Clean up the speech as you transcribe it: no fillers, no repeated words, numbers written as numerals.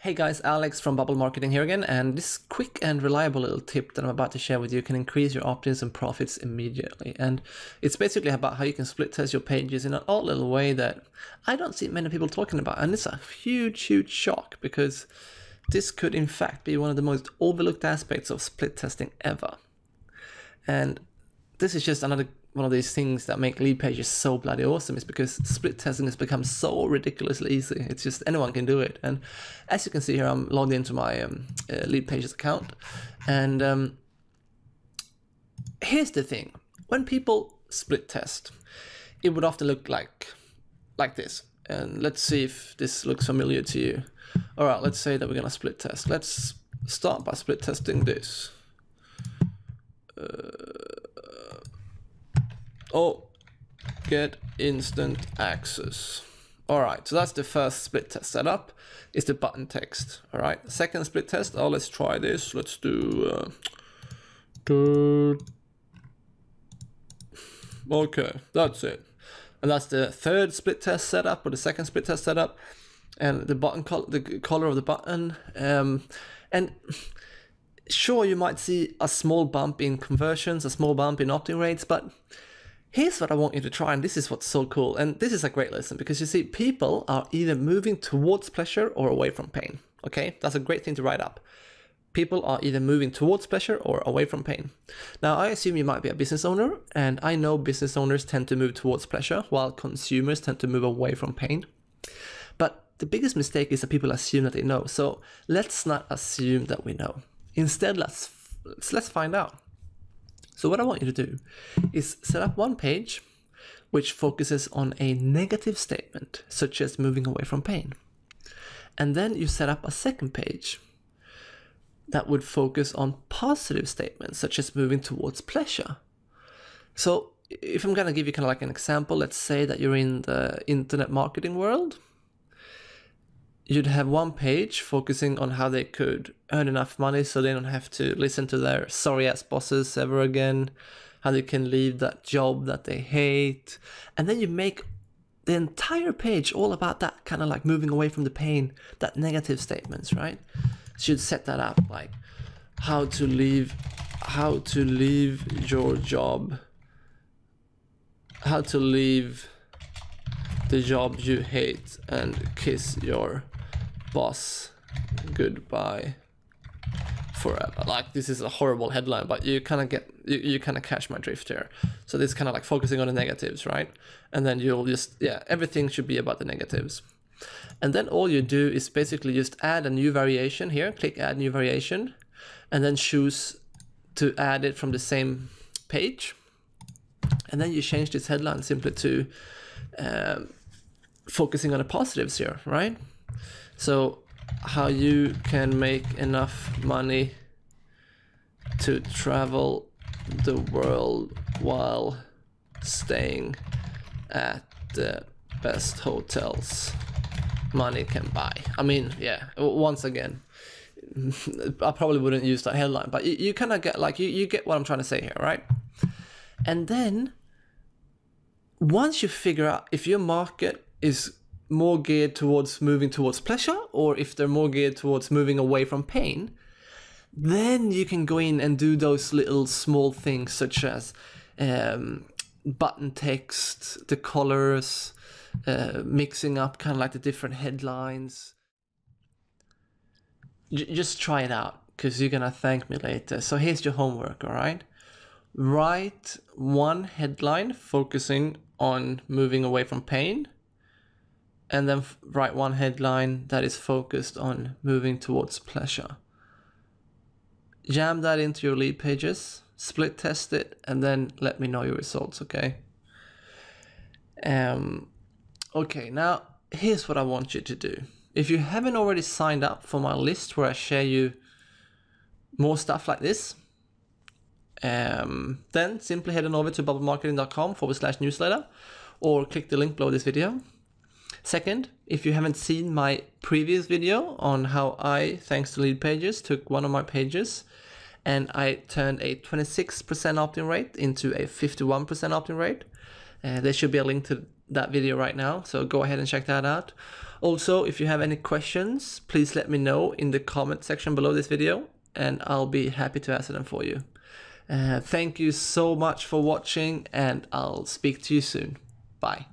Hey guys, Alex from Bubble Marketing here again, and this quick and reliable little tip that I'm about to share with you can increase your opt-ins and profits immediately. And it's basically about how you can split test your pages in an odd little way that I don't see many people talking about. And it's a huge shock because this could in fact be one of the most overlooked aspects of split testing ever. And this is just another one of these things that make Leadpages so bloody awesome, is because split testing has become so ridiculously easy. It's just anyone can do it. And as you can see here, I'm logged into my Leadpages account. And here's the thing. When people split test, it would often look like this. And let's see if this looks familiar to you. All right, let's say that we're going to split test. Let's start by split testing this. Get instant access. All right, so that's the first split test setup, is the button text. All right, second split test, let's try this. Let's do, okay, that's it. And that's the third split test setup, or the second split test setup. And the button the color of the button. And sure, you might see a small bump in conversions, a small bump in opt-in rates, but here's what I want you to try, and this is what's so cool. And this is a great lesson because you see, people are either moving towards pleasure or away from pain. Okay, that's a great thing to write up. People are either moving towards pleasure or away from pain. Now, I assume you might be a business owner, and I know business owners tend to move towards pleasure while consumers tend to move away from pain. But the biggest mistake is that people assume that they know. So let's not assume that we know. Instead, let's find out. So what I want you to do is set up one page which focuses on a negative statement, such as moving away from pain. And then you set up a second page that would focus on positive statements, such as moving towards pleasure. So if I'm going to give you kind of like an example, let's say that you're in the internet marketing world. You'd have one page focusing on how they could earn enough money so they don't have to listen to their sorry-ass bosses ever again, how they can leave that job that they hate. And then you make the entire page all about that, kind of like moving away from the pain, that negative statements, right? So you'd set that up like how to leave your job, how to leave the job you hate and kiss your boss goodbye forever. Like, this is a horrible headline, but you kind of get, you kind of catch my drift here. So this kind of like focusing on the negatives, right? And then you'll just, everything should be about the negatives. And then all you do is basically just add a new variation here, click add new variation, and then choose to add it from the same page. And then you change this headline simply to focusing on the positives here, right? So how you can make enough money to travel the world while staying at the best hotels money can buy. I mean, yeah, once again, I probably wouldn't use that headline, but you kind of get like, you get what I'm trying to say here, right? And then once you figure out if your market is more geared towards moving towards pleasure, or if they're more geared towards moving away from pain, then you can go in and do those little small things such as button text, the colors, mixing up kind of like the different headlines. Just try it out because you're gonna thank me later. So here's your homework, all right? Write one headline focusing on moving away from pain, and then write one headline that is focused on moving towards pleasure. Jam that into your Leadpages, split test it, and then let me know your results, okay? Okay, now here's what I want you to do. If you haven't already signed up for my list where I share you more stuff like this, then simply head on over to bubblemarketing.com/newsletter, or click the link below this video. Second, if you haven't seen my previous video on how I, thanks to Leadpages, took one of my pages and I turned a 26% opt-in rate into a 51% opt-in rate, there should be a link to that video right now, so go ahead and check that out. Also, if you have any questions, please let me know in the comment section below this video, and I'll be happy to answer them for you. Thank you so much for watching, and I'll speak to you soon. Bye.